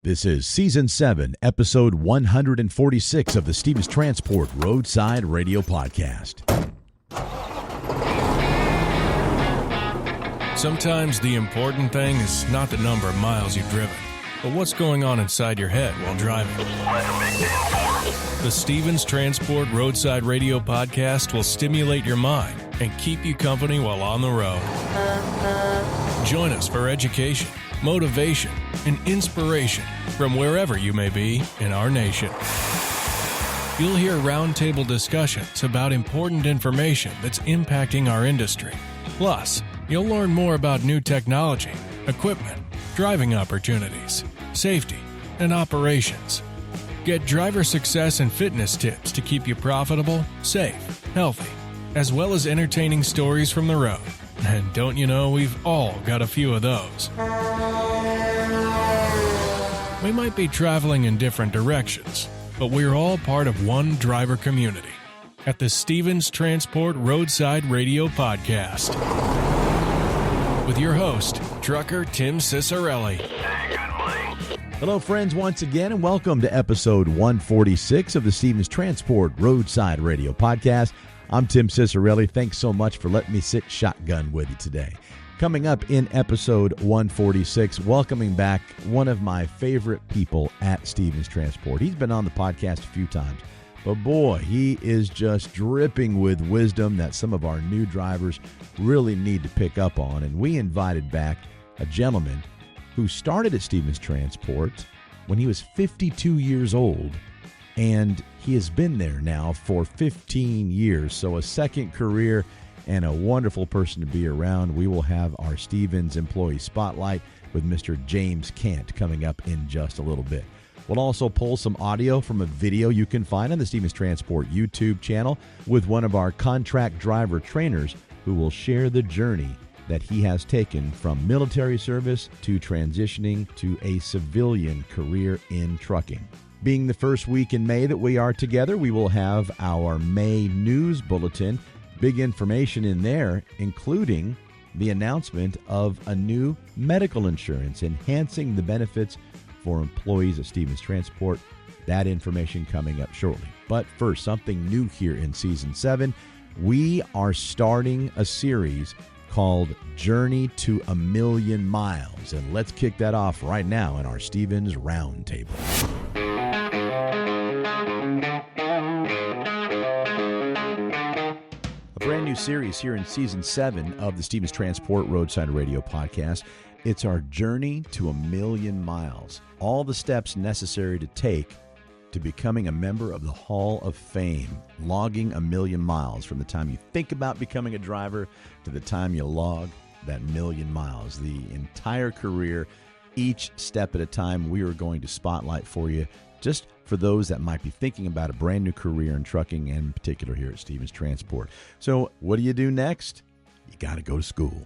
This is Season 7, Episode 146 of the Stevens Transport Roadside Radio Podcast. Sometimes the important thing is not the number of miles you've driven, but what's going on inside your head while driving. The Stevens Transport Roadside Radio Podcast will stimulate your mind and keep you company while on the road. Join us for education, motivation, and inspiration from wherever you may be in our nation. You'll hear roundtable discussions about important information that's impacting our industry. Plus, you'll learn more about new technology, equipment, driving opportunities, safety, and operations. Get driver success and fitness tips to keep you profitable, safe, healthy, as well as entertaining stories from the road. And don't you know, we've all got a few of those. We might be traveling in different directions, but we're all part of one driver community at the Stevens Transport Roadside Radio Podcast. With your host, trucker Tim Cicerelli. Hello, friends, once again, and welcome to Episode 146 of the Stevens Transport Roadside Radio Podcast. I'm Tim Cicerelli. Thanks so much for letting me sit shotgun with you today. Coming up in Episode 146, welcoming back one of my favorite people at Stevens Transport. He's been on the podcast a few times, but boy, he is just dripping with wisdom that some of our new drivers really need to pick up on. And we invited back a gentleman who started at Stevens Transport when he was 52 years old, and he has been there now for 15 years. So a second career and a wonderful person to be around. We will have our Stevens Employee Spotlight with Mr. James Cant coming up in just a little bit. We'll also pull some audio from a video you can find on the Stevens Transport YouTube channel with one of our contract driver trainers who will share the journey that he has taken from military service to transitioning to a civilian career in trucking. Being the first week in May that we are together, we will have our May News Bulletin. Big information in there, including the announcement of a new medical insurance, enhancing the benefits for employees at Stevens Transport. That information coming up shortly. But first, something new here in Season 7. We are starting a series called Journey to a Million Miles. And let's kick that off right now in our Stevens Roundtable. A brand new series here in Season 7 of the Stevens Transport Roadside Radio Podcast. It's our Journey to a Million Miles. All the steps necessary to take to becoming a member of the Hall of Fame. Logging a million miles from the time you think about becoming a driver to the time you log that million miles. The entire career, each step at a time, we are going to spotlight for you, just for those that might be thinking about a brand new career in trucking, and in particular here at Stevens Transport. So what do you do next? You got to go to school.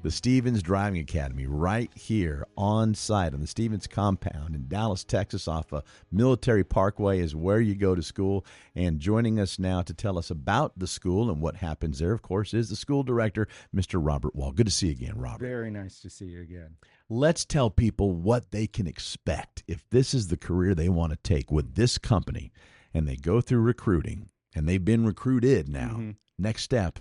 The Stevens Driving Academy right here on site on the Stevens compound in Dallas, Texas off of Military Parkway is where you go to school. And joining us now to tell us about the school and what happens there, of course, is the school director, Mr. Robert Wall. Good to see you again, Robert. Very nice to see you again. Let's tell people what they can expect if this is the career they want to take with this company and they go through recruiting and they've been recruited now. Mm-hmm. Next step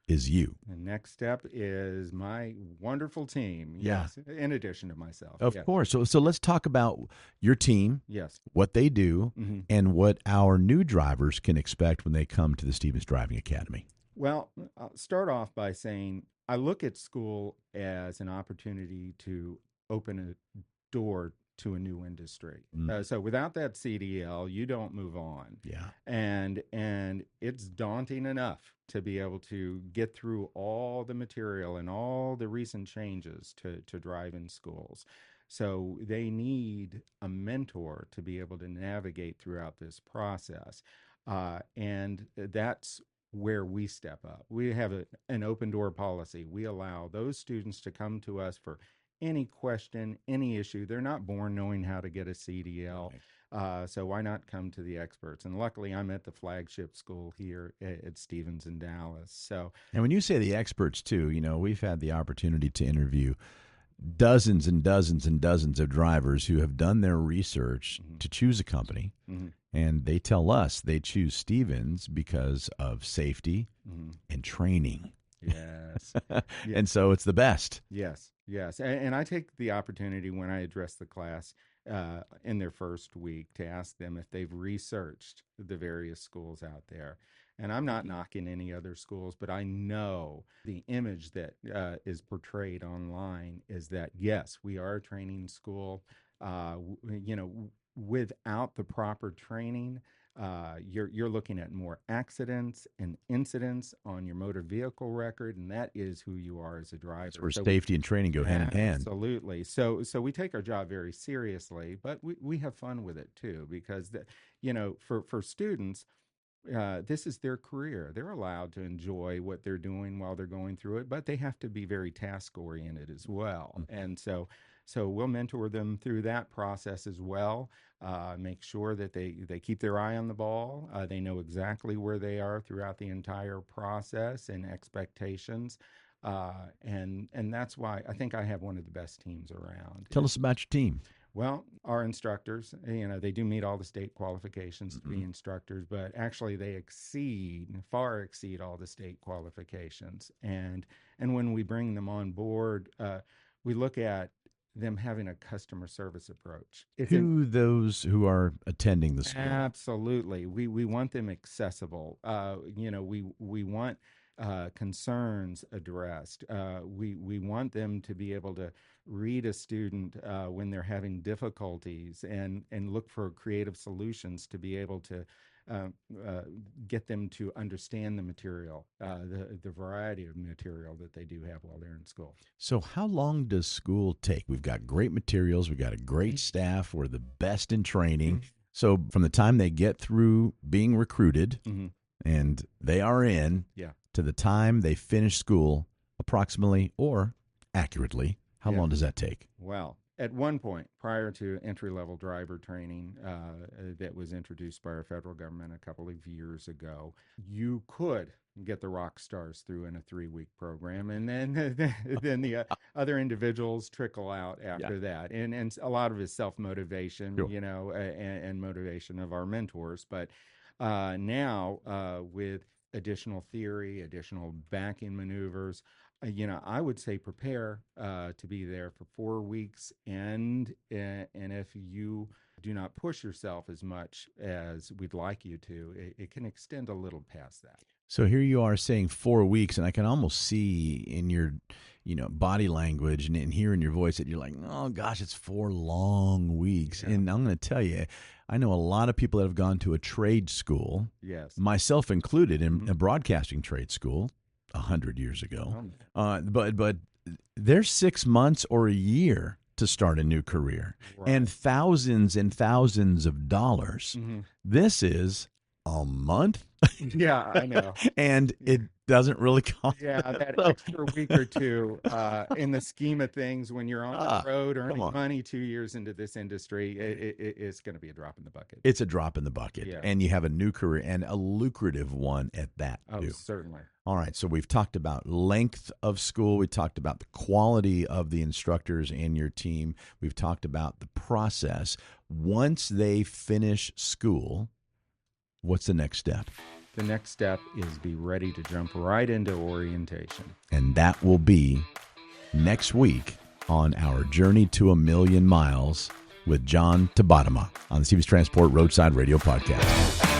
is you. The next step is my wonderful team. Yeah. Yes, in addition to myself. Of course. So let's talk about your team. Yes. What they do, mm-hmm. and what our new drivers can expect when they come to the Stevens Driving Academy. Well, I'll start off by saying I look at school as an opportunity to open a door to a new industry. So without that CDL, you don't move on. Yeah. And it's daunting enough to be able to get through all the material and all the recent changes to drive-in schools. So they need a mentor to be able to navigate throughout this process. And that's where we step up. We have an open door policy. We allow those students to come to us for any question, any issue. They're not born knowing how to get a CDL. So why not come to the experts? And luckily, I'm at the flagship school here at Stevens in Dallas. So, and when you say the experts too, you know, we've had the opportunity to interview dozens and dozens and dozens of drivers who have done their research to choose a company, and they tell us they choose Stevens because of safety and training. Yes. And so it's the best. Yes. And I take the opportunity when I address the class in their first week to ask them if they've researched the various schools out there. And I'm not knocking any other schools, but I know the image that is portrayed online is that, yes, we are a training school. Without the proper training, you're looking at more accidents and incidents on your motor vehicle record, and that is who you are as a driver. That's where safety and training go hand in hand. Absolutely. So we take our job very seriously, but we have fun with it too, because for students, this is their career. They're allowed to enjoy what they're doing while they're going through it, but they have to be very task oriented as well. And so we'll mentor them through that process as well. Make sure that they keep their eye on the ball. They know exactly where they are throughout the entire process and expectations. And that's why I think I have one of the best teams around. Tell us about your team. Well, our instructors, they do meet all the state qualifications to be instructors, but actually they far exceed all the state qualifications. And when we bring them on board, we look at them having a customer service approach. To those who are attending the school. Absolutely. We want them accessible. We want concerns addressed. We want them to be able to read a student when they're having difficulties and look for creative solutions to be able to get them to understand the material, the variety of material that they do have while they're in school. So how long does school take? We've got great materials. We've got a great staff. We're the best in training. So from the time they get through being recruited and they are in to the time they finish school, approximately or accurately, how long does that take? Well, at one point, prior to entry-level driver training that was introduced by our federal government a couple of years ago, you could get the rock stars through in a 3-week program, and then the other individuals trickle out after that. And a lot of it is self-motivation, and motivation of our mentors. But now with additional theory, additional backing maneuvers, I would say prepare to be there for 4 weeks, and if you do not push yourself as much as we'd like you to, it can extend a little past that. So here you are saying 4 weeks, and I can almost see in your body language and hear in your voice that you're like, oh gosh, it's 4 long weeks. And I'm going to tell you, I know a lot of people that have gone to a trade school, myself included, in a broadcasting trade school 100 years ago. But there's 6 months or a year to start a new career, and thousands of dollars. This is a month. Yeah, I know. And it doesn't really cost. Yeah, that extra week or two in the scheme of things, when you're on the road earning money 2 years into this industry, it's going to be a drop in the bucket. It's a drop in the bucket. And you have a new career, and a lucrative one at that, too. Certainly. All right, so we've talked about length of school. We talked about the quality of the instructors in your team. We've talked about the process. Once they finish school, what's the next step? The next step is be ready to jump right into orientation. And that will be next week on our Journey to a Million Miles with John Tabatama on the Stevens Transport Roadside Radio Podcast.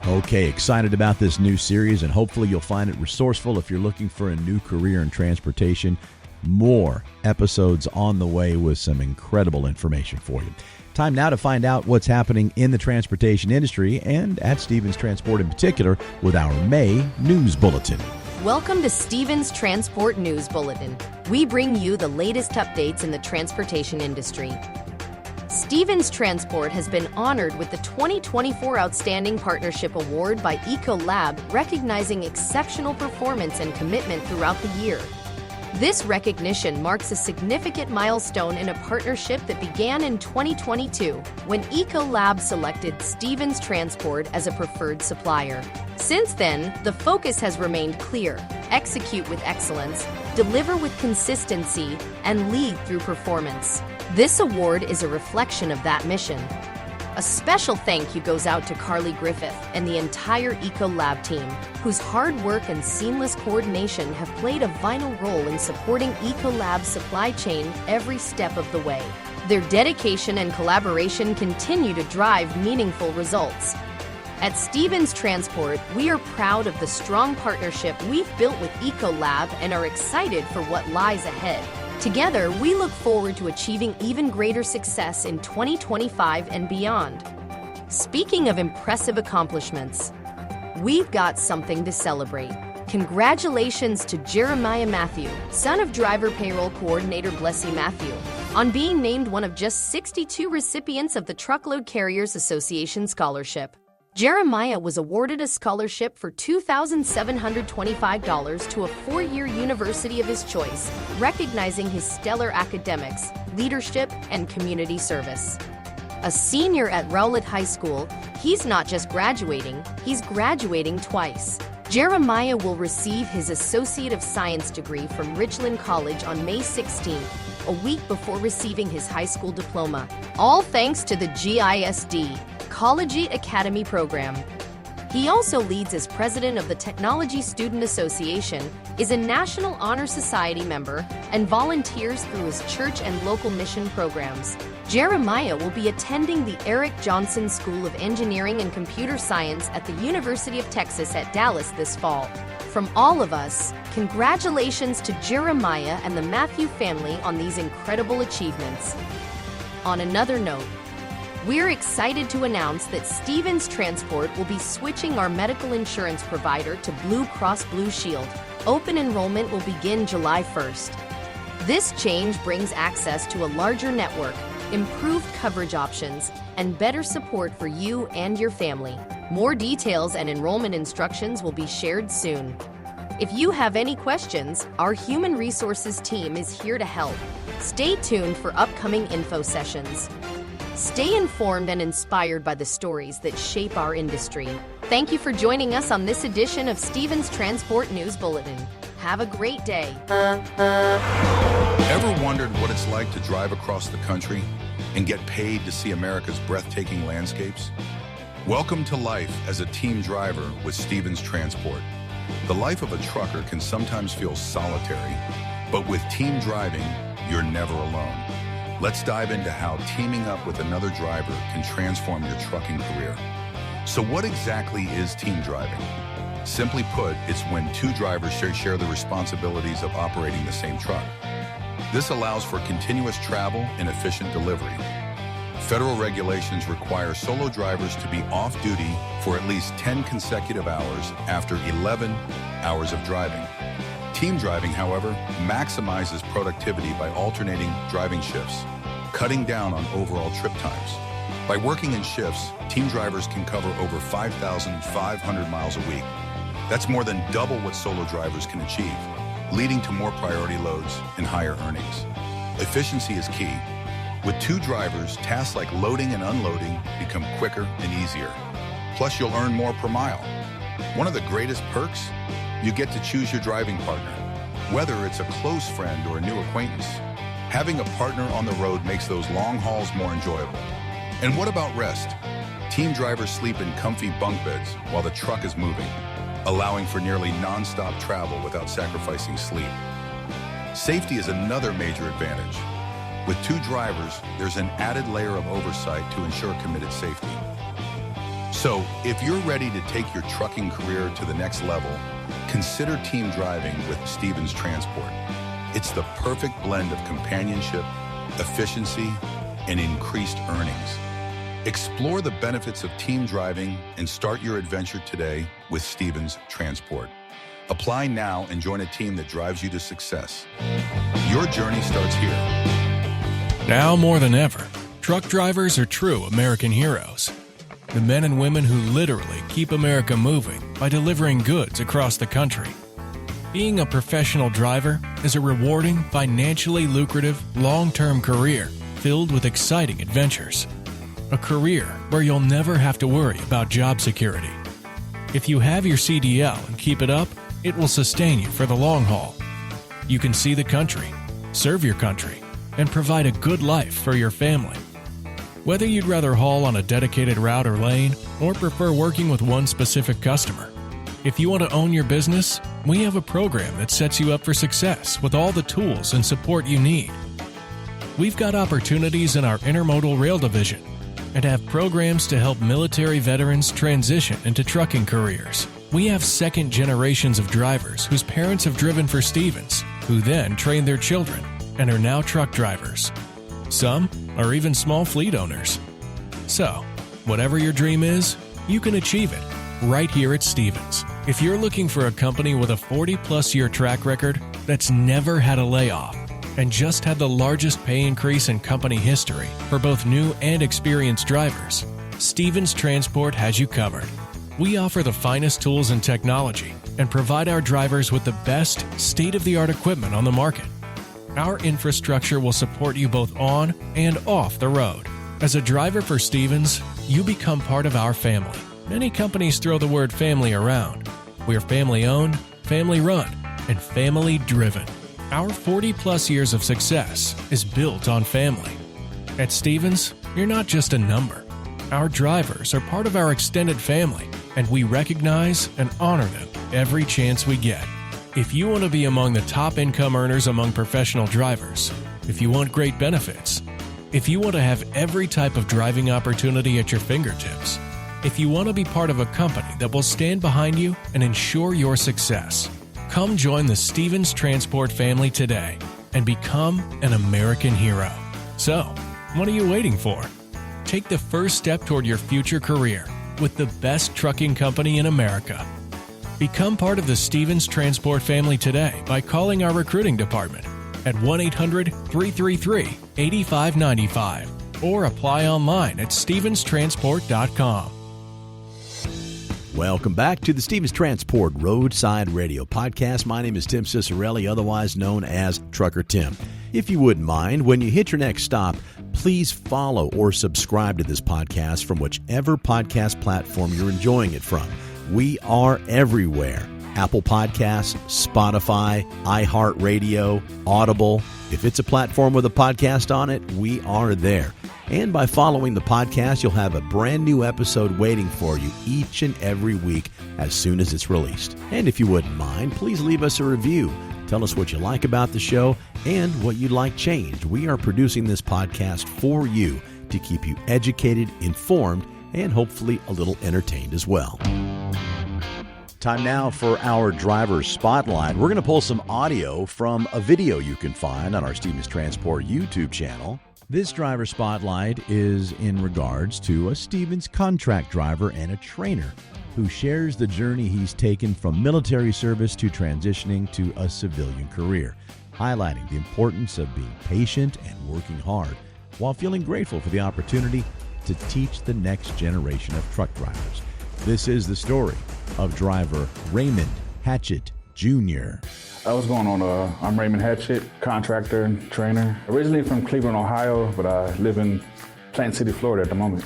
Okay, excited about this new series, and hopefully you'll find it resourceful if you're looking for a new career in transportation. More episodes on the way with some incredible information for you. Time now to find out what's happening in the transportation industry and at Stevens Transport in particular with our May News Bulletin. Welcome to Stevens Transport News Bulletin. We bring you the latest updates in the transportation industry. Stevens Transport has been honored with the 2024 Outstanding Partnership Award by Ecolab, recognizing exceptional performance and commitment throughout the year. This recognition marks a significant milestone in a partnership that began in 2022 when Ecolab selected Stevens Transport as a preferred supplier. Since then, the focus has remained clear: execute with excellence, deliver with consistency, and lead through performance. This award is a reflection of that mission. A special thank you goes out to Carly Griffith and the entire Ecolab team, whose hard work and seamless coordination have played a vital role in supporting Ecolab's supply chain every step of the way. Their dedication and collaboration continue to drive meaningful results. At Stevens Transport, we are proud of the strong partnership we've built with Ecolab and are excited for what lies ahead. Together, we look forward to achieving even greater success in 2025 and beyond. Speaking of impressive accomplishments, we've got something to celebrate. Congratulations to Jeremiah Matthew, son of driver payroll coordinator Blessy Matthew, on being named one of just 62 recipients of the Truckload Carriers Association Scholarship. Jeremiah was awarded a scholarship for $2,725 to a four-year university of his choice, recognizing his stellar academics, leadership, and community service. A senior at Rowlett High School, he's not just graduating, he's graduating twice. Jeremiah will receive his Associate of Science degree from Richland College on May 16th, a week before receiving his high school diploma, all thanks to the GISD, Collegiate Academy Program. He also leads as president of the Technology Student Association, is a National Honor Society member, and volunteers through his church and local mission programs. Jeremiah will be attending the Eric Johnson School of Engineering and Computer Science at the University of Texas at Dallas this fall. From all of us, congratulations to Jeremiah and the Matthew family on these incredible achievements. On another note, we're excited to announce that Stevens Transport will be switching our medical insurance provider to Blue Cross Blue Shield. Open enrollment will begin July 1st. This change brings access to a larger network, improved coverage options, and better support for you and your family. More details and enrollment instructions will be shared soon. If you have any questions, our Human Resources team is here to help. Stay tuned for upcoming info sessions. Stay informed and inspired by the stories that shape our industry. Thank you for joining us on this edition of Stevens Transport News Bulletin. Have a great day. Ever wondered what it's like to drive across the country and get paid to see America's breathtaking landscapes? Welcome to life as a team driver with Stevens Transport. The life of a trucker can sometimes feel solitary, but with team driving, you're never alone. Let's dive into how teaming up with another driver can transform your trucking career. So what exactly is team driving? Simply put, it's when two drivers share the responsibilities of operating the same truck. This allows for continuous travel and efficient delivery. Federal regulations require solo drivers to be off-duty for at least 10 consecutive hours after 11 hours of driving. Team driving, however, maximizes productivity by alternating driving shifts, cutting down on overall trip times. By working in shifts, team drivers can cover over 5,500 miles a week. That's more than double what solo drivers can achieve, leading to more priority loads and higher earnings. Efficiency is key. With two drivers, tasks like loading and unloading become quicker and easier. Plus, you'll earn more per mile. One of the greatest perks? You get to choose your driving partner. Whether it's a close friend or a new acquaintance, having a partner on the road makes those long hauls more enjoyable. And what about rest? Team drivers sleep in comfy bunk beds while the truck is moving, allowing for nearly non-stop travel without sacrificing sleep. Safety is another major advantage. With two drivers, there's an added layer of oversight to ensure committed safety. So, if you're ready to take your trucking career to the next level, consider team driving with Stevens Transport. It's the perfect blend of companionship, efficiency, and increased earnings. Explore the benefits of team driving and start your adventure today with Stevens Transport. Apply now and join a team that drives you to success. Your journey starts here. Now more than ever, truck drivers are true American heroes. The men and women who literally keep America moving by delivering goods across the country. Being a professional driver is a rewarding, financially lucrative, long-term career filled with exciting adventures. A career where you'll never have to worry about job security. If you have your CDL and keep it up, it will sustain you for the long haul. you can see the country, serve your country, and provide a good life for your family. Whether you'd rather haul on a dedicated route or lane, or prefer working with one specific customer, if you want to own your business, we have a program that sets you up for success with all the tools and support you need. We've got opportunities in our intermodal rail division and have programs to help military veterans transition into trucking careers. We have second generations of drivers whose parents have driven for Stevens, who then trained their children and are now truck drivers. Some are even small fleet owners. So, whatever your dream is, you can achieve it right here at Stevens. If you're looking for a company with a 40-plus year track record that's never had a layoff and just had the largest pay increase in company history for both new and experienced drivers, Stevens Transport has you covered. We offer the finest tools and technology and provide our drivers with the best state-of-the-art equipment on the market. Our infrastructure will support you both on and off the road. As a driver for Stevens, you become part of our family. Many companies throw the word family around. We're family-owned, family-run, and family-driven. Our 40-plus years of success is built on family. At Stevens, you're not just a number. Our drivers are part of our extended family, and we recognize and honor them every chance we get. If you want to be among the top income earners among professional drivers, if you want great benefits, if you want to have every type of driving opportunity at your fingertips, if you want to be part of a company that will stand behind you and ensure your success, come join the Stevens Transport family today and become an American hero. So, what are you waiting for? Take the first step toward your future career with the best trucking company in America. Become part of the Stevens Transport family today by calling our recruiting department at 1-800-333-8595 or apply online at stevenstransport.com. Welcome back to the Stevens Transport Roadside Radio Podcast. My name is Tim Cicerelli, otherwise known as Trucker Tim. If you wouldn't mind, when you hit your next stop, please follow or subscribe to this podcast from whichever podcast platform you're enjoying it from. We are everywhere. Apple Podcasts, Spotify, iHeartRadio, Audible. If it's a platform with a podcast on it, we are there. And by following the podcast, you'll have a brand new episode waiting for you each and every week as soon as it's released. And if you wouldn't mind, please leave us a review. Tell us what you like about the show and what you'd like changed. We are producing this podcast for you to keep you educated, informed, and hopefully a little entertained as well. Time now for our driver spotlight. We're going to pull some audio from a video you can find on our Stevens Transport YouTube channel. This driver spotlight is in regards to a Stevens contract driver and a trainer who shares the journey he's taken from military service to transitioning to a civilian career, highlighting the importance of being patient and working hard while feeling grateful for the opportunity to teach the next generation of truck drivers. This is the story of driver Raymond Hatchett Jr. What's going on? I'm Raymond Hatchett, contractor and trainer. Originally from Cleveland, Ohio, but I live in Plant City, Florida at the moment.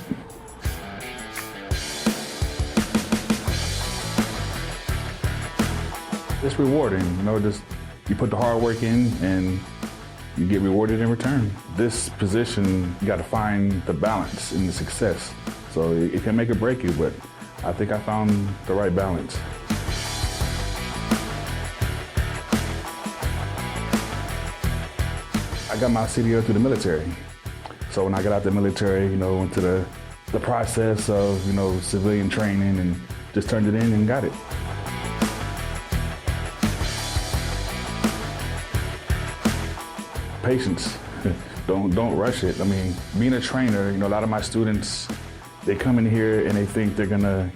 It's rewarding, just you put the hard work in and you get rewarded in return. This position, you got to find the balance in the success. So it can make or break you, but I think I found the right balance. I got my CDO through the military. So when I got out the military, went to the process of, civilian training and just turned it in and got it. Patience. Don't rush it. Being a trainer, a lot of my students, they come in here and they think they're gonna,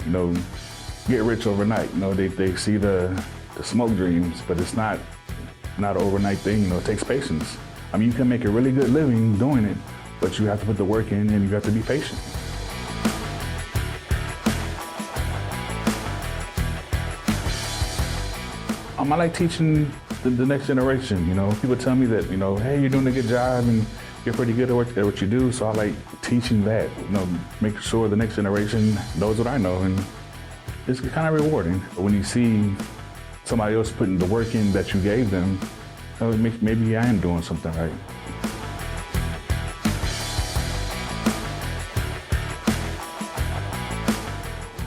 get rich overnight. They see the smoke dreams, but it's not an overnight thing. It takes patience. You can make a really good living doing it, but you have to put the work in and you have to be patient. I like teaching the next generation. People tell me that, hey, you're doing a good job and you're pretty good at what you do. So I like teaching that, making sure the next generation knows what I know. And it's kind of rewarding when you see somebody else putting the work in that you gave them oh, maybe I am doing something right.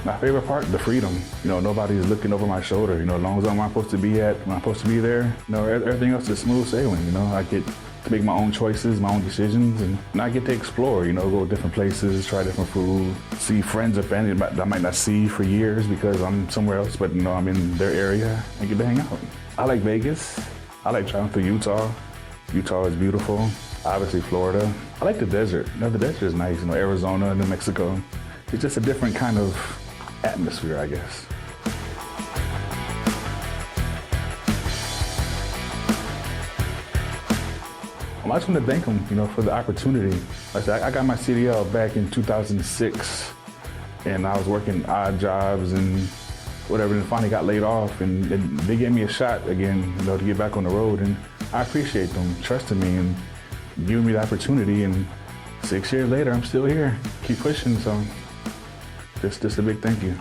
My favorite part, the freedom. Nobody's looking over my shoulder. As long as I'm where I'm supposed to be at, when I'm supposed to be there, everything else is smooth sailing. I get to make my own choices, my own decisions, and I get to explore, go to different places, try different food, see friends or family that I might not see for years because I'm somewhere else, but I'm in their area and get to hang out. I like Vegas. I like traveling through Utah. Utah is beautiful. Obviously Florida. I like the desert. The desert is nice, Arizona, New Mexico. It's just a different kind of atmosphere, I guess. I just want to thank them, for the opportunity. Like I said, I got my CDL back in 2006, and I was working odd jobs and whatever, and finally got laid off, and they gave me a shot again, to get back on the road, and I appreciate them trusting me and giving me the opportunity, and 6 years later, I'm still here, keep pushing, so just a big thank you.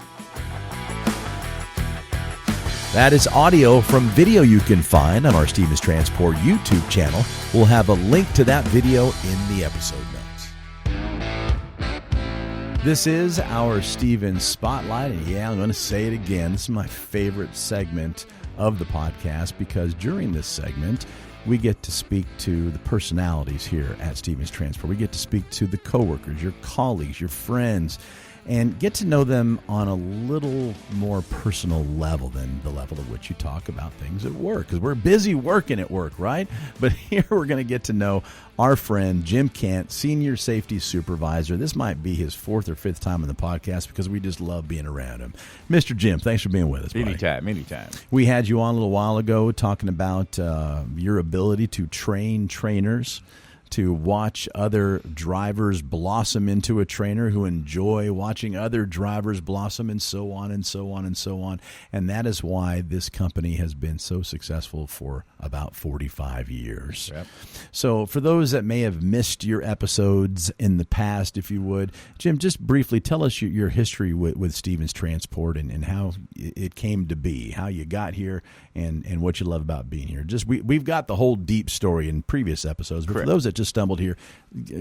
That is audio from video you can find on our Stevens Transport YouTube channel. We'll have a link to that video in the episode notes. This is our Stevens Spotlight, and I'm going to say it again. This is my favorite segment of the podcast because during this segment, we get to speak to the personalities here at Stevens Transport. We get to speak to the coworkers, your colleagues, your friends, and get to know them on a little more personal level than the level at which you talk about things at work, because we're busy working at work, right? But here we're going to get to know our friend Jim Kent, Senior Safety Supervisor. This might be his fourth or fifth time on the podcast because we just love being around him. Mr. Jim, thanks for being with us, buddy. Anytime. We had you on a little while ago talking about your ability to train trainers, to watch other drivers blossom into a trainer who enjoy watching other drivers blossom, and so on and so on and so on. And that is why this company has been so successful for about 45 years. Yep. So for those that may have missed your episodes in the past, if you would, Jim, just briefly tell us your history with Stevens Transport and how it came to be, how you got here, and what you love about being here. Just we've got the whole deep story in previous episodes, but Correct. For those that just stumbled here,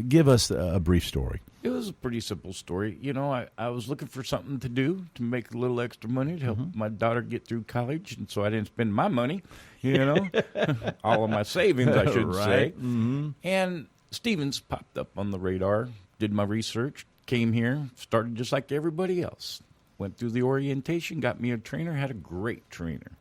give us a brief story. It was a pretty simple story. I was looking for something to do to make a little extra money to help my daughter get through college, and so I didn't spend my money, all of my savings, I should say. Mm-hmm. And Stevens popped up on the radar, did my research, came here, started just like everybody else. Went through the orientation, got me a trainer, had a great trainer.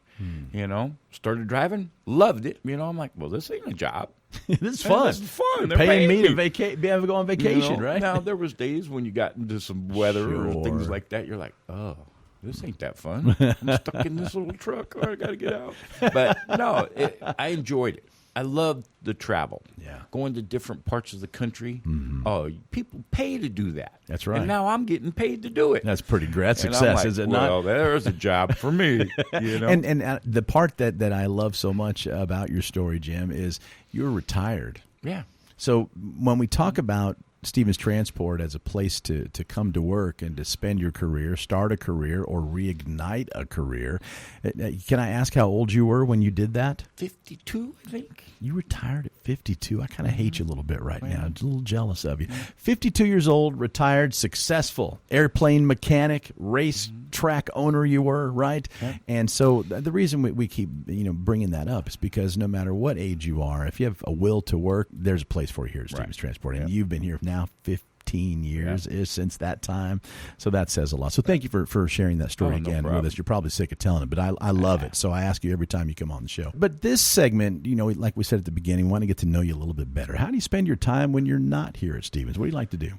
Started driving, loved it. I'm like, well, this ain't a job. This is fun. This is fun. They're paying me to be able to go on vacation, right? Now, there was days when you got into some weather or Sure. things like that. You're like, oh, this ain't that fun. I'm stuck in this little truck. Oh, I got to get out. But no, I enjoyed it. I loved the travel. Yeah. Going to different parts of the country. Mm-hmm. Oh, people pay to do that. That's right. And now I'm getting paid to do it. That's pretty great. That's And I'm success, like, is it well, not? there's a job for me. And the part that I love so much about your story, Jim, is you're retired. Yeah. So when we talk about Stevens Transport as a place to come to work and to spend your career, start a career, or reignite a career, can I ask how old you were when you did that? 52, I think. You retired at 52. I kind of hate you a little bit right now. I'm a little jealous of you. 52 years old, retired, successful, airplane mechanic, race track owner you were, right? Yep. And so the reason we keep bringing that up is because no matter what age you are, if you have a will to work, there's a place for you here at Stevens Transport. And you've been here now 15 years since that time. So that says a lot. So thank you for sharing that story again with us. You're probably sick of telling it, but I love it. So I ask you every time you come on the show. But this segment, like we said at the beginning, we want to get to know you a little bit better. How do you spend your time when you're not here at Stevens? What do you like to do?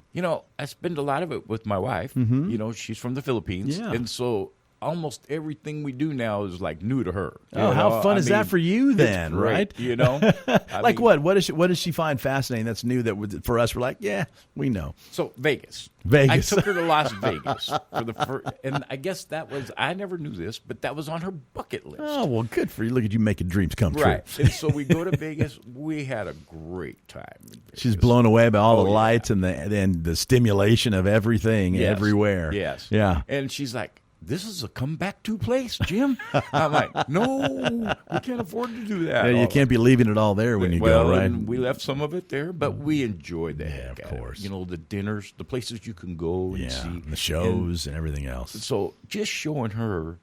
I spend a lot of it with my wife. She's from the Philippines. Yeah. And so almost everything we do now is like new to her. How fun is that for you then, right? Like what? What does she find fascinating that's new that for us we're like, yeah, we know. So Vegas. Vegas. I took her to Las Vegas for the first, and I guess I never knew this, but that was on her bucket list. Oh, well, good for you. Look at you making dreams come Right. true. And so we go to Vegas. We had a great time in Vegas. She's blown away by all the lights and the stimulation of everything everywhere. Yes. Yeah. And she's like, this is a come back to place, Jim. I'm like, no, we can't afford to do that. Yeah, you can't be leaving it all there when you go, right? And we left some of it there, but we enjoyed that. Yeah, of course. You know, the dinners, the places you can go and see. The shows and everything else. So just showing her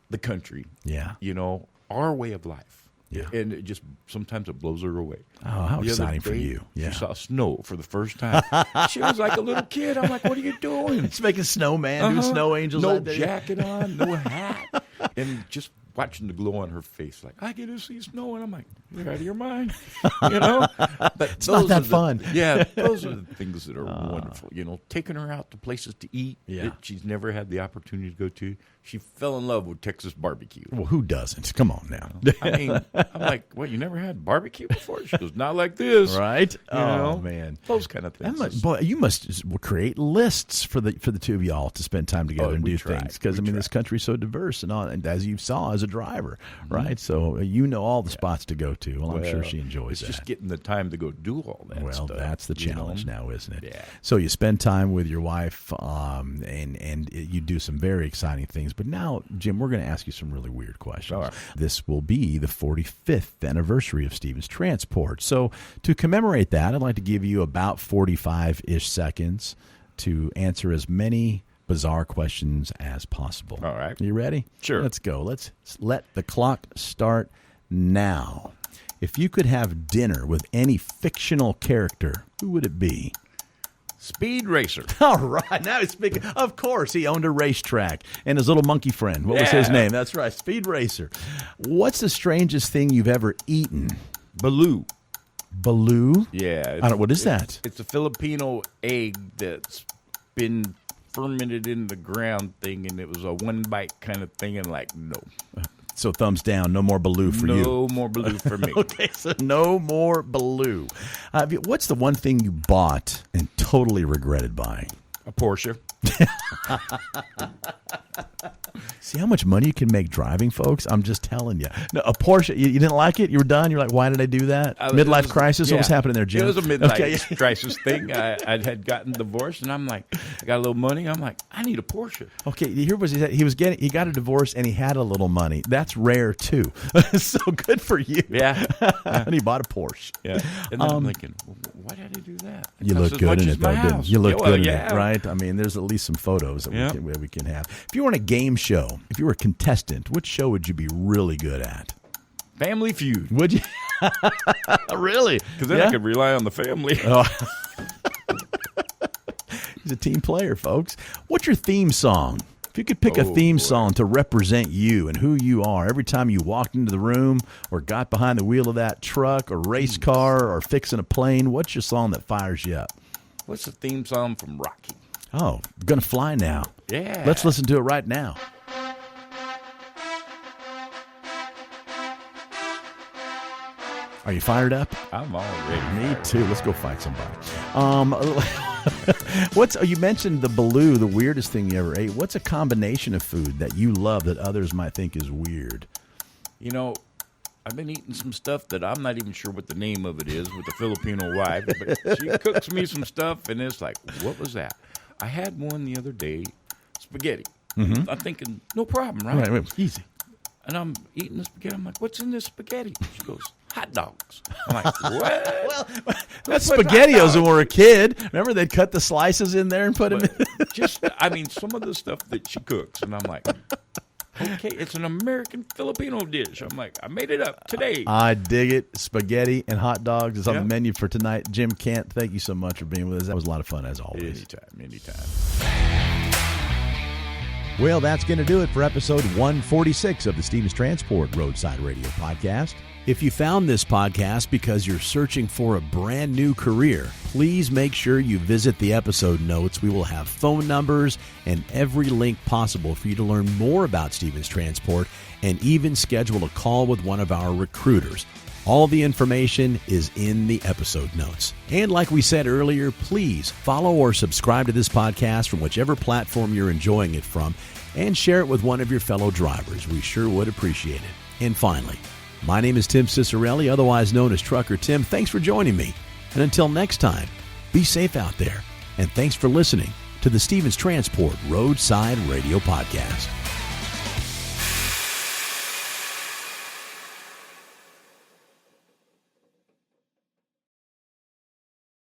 the country. Yeah. You know, our way of life. Yeah. And it just, sometimes it blows her away. Oh, how The other exciting for day, you. Yeah. She saw snow for the first time. She was like a little kid. I'm like, what are you doing? It's making snowman, doing snow angels No out there. jacket on, no hat. And just watching the glow on her face, like, I get to see snow. And I'm like, you're out of your mind. You know? But it's not that fun. Yeah, those are the things that are wonderful. You know, taking her out to places to eat that she's never had the opportunity to go to. She fell in love with Texas barbecue. Well, who doesn't? Come on now. I mean, I'm like, what, you never had barbecue before? She goes, not like this. Right? You know? Man. Those kind of things. Boy, you must create lists for the two of y'all to spend time together and do things. Because, I mean, this country's so diverse and all. And as you saw as a driver, right? So you know all the spots to go to. Well, I'm sure she enjoys that. It's just getting the time to go do all that stuff. Well, that's the challenge now, isn't it? Yeah. So you spend time with your wife, and you do some very exciting things. But now, Jim, we're going to ask you some really weird questions. All right. This will be the 45th anniversary of Stevens Transport. So to commemorate that, I'd like to give you about 45-ish seconds to answer as many bizarre questions as possible. All right. You ready? Sure. Let's go. Let's let the clock start now. If you could have dinner with any fictional character, who would it be? Speed racer. All right. Now he's speaking. Of course, he owned a racetrack and his little monkey friend. What was his name? That's right. Speed Racer. What's the strangest thing you've ever eaten? Baloo. Baloo? Yeah. I don't. What is that? It's a Filipino egg that's been fermented in the ground thing, and it was a one bite kind of thing, and like, no. So thumbs down. No more Baloo for you. No more Baloo for me. Okay, so no more Baloo. What's the one thing you bought and totally regretted buying? A Porsche. See how much money you can make driving, folks? I'm just telling you. No, a Porsche, you didn't like it? You were done? You're like, why did I do that? Midlife crisis? What was happening there, Jim? It was a midlife crisis thing. I had gotten divorced, and I'm like, I got a little money. I'm like, I need a Porsche. Okay, here was he got a divorce, and he had a little money. That's rare, too. So good for you. Yeah. And he bought a Porsche. Yeah. And then I'm thinking, why did I do that? You look good in it, though, didn't you? You look good in it, right? I mean, there's at least some photos that we can have. If you were on a game show, if you were a contestant, which show would you be really good at? Family Feud. Would you? Really? Because then I could rely on the family. Oh. He's a team player, folks. What's your theme song? If you could pick a theme song to represent you and who you are every time you walked into the room or got behind the wheel of that truck or race car or fixing a plane, what's your song that fires you up? What's the theme song from Rocky? Oh, Gonna Fly Now. Yeah. Let's listen to it right now. Are you fired up? I'm all ready. Me too. Let's go fight somebody. You mentioned the Baloo, the weirdest thing you ever ate. What's a combination of food that you love that others might think is weird? You know, I've been eating some stuff that I'm not even sure what the name of it is with the Filipino wife, but she cooks me some stuff, and it's like, what was that? I had one the other day, spaghetti. Mm-hmm. I'm thinking, no problem, right? Right, easy. And I'm eating the spaghetti. I'm like, what's in this spaghetti? She goes, hot dogs. I'm like, what? Well, that's SpaghettiOs when we were a kid. Remember, they'd cut the slices in there and put them in? Some of the stuff that she cooks, and I'm like, okay, it's an American Filipino dish. I'm like, I made it up today. I dig it. Spaghetti and hot dogs is on the menu for tonight. Jim Kent, thank you so much for being with us. That was a lot of fun, as always. Anytime. Well, that's going to do it for episode 146 of the Stevens Transport Roadside Radio Podcast. If you found this podcast because you're searching for a brand new career, please make sure you visit the episode notes. We will have phone numbers and every link possible for you to learn more about Stevens Transport and even schedule a call with one of our recruiters. All the information is in the episode notes. And like we said earlier, please follow or subscribe to this podcast from whichever platform you're enjoying it from and share it with one of your fellow drivers. We sure would appreciate it. And finally, my name is Tim Cicerelli, otherwise known as Trucker Tim. Thanks for joining me. And until next time, be safe out there. And thanks for listening to the Stevens Transport Roadside Radio Podcast.